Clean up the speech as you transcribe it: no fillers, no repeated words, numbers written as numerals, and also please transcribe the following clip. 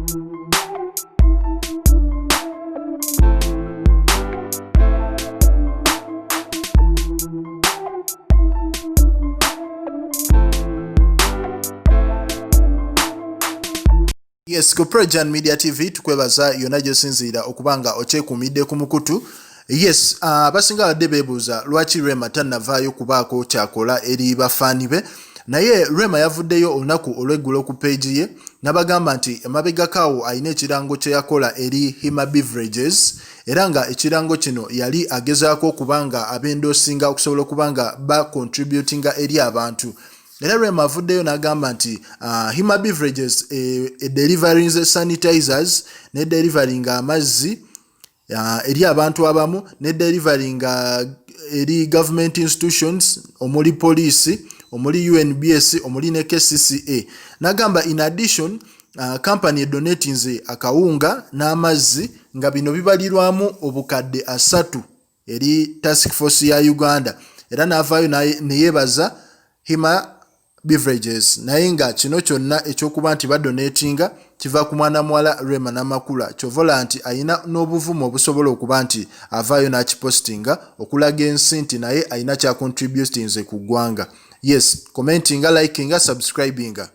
Yes, ku Projan Media TV tukwebaza yonna gyosinziira okubanga okyekuumidde ku mukutu. Yes, abasinga badde beebuuza lwaki Rema tannavaayo kubaako kyakola eri bafaani be. Naye Rema yavuddeyo olunaku olw'eggulo ku page ye n'abagamba nti emabegakaawo alina ekirango kye yakola eri Hima Beverages era nga ekirango kino yali agezaako okubanga abendoosinga okusobola okubanga ba-contributinga eri abantu. Era Rema avuddeyo n'agamba nti Hima Beverages delivering sanitizers ne delivering amazzi eri abantu abamu ne delivering eri government institutions omuli police omuli UNBS omuli ne KCCA. N'agamba in addition company donating akawunga n'amazzi nga bino bibalirwamu obukadde 3 eri task force ya Uganda. Era n'avaayo ne yeebaza Hima Beverages naye nga kino kyonna ekyokuba nti badonatinga kiva ku mwana muwala Rema Namakula kyovola nti ayina n'obuvumu obusobola okuba nti avaayo n'akipostinga okulaga ensi nti naye ayina kya contributinze ku ggwanga. Yes, commentinga, likinga, subscribinga.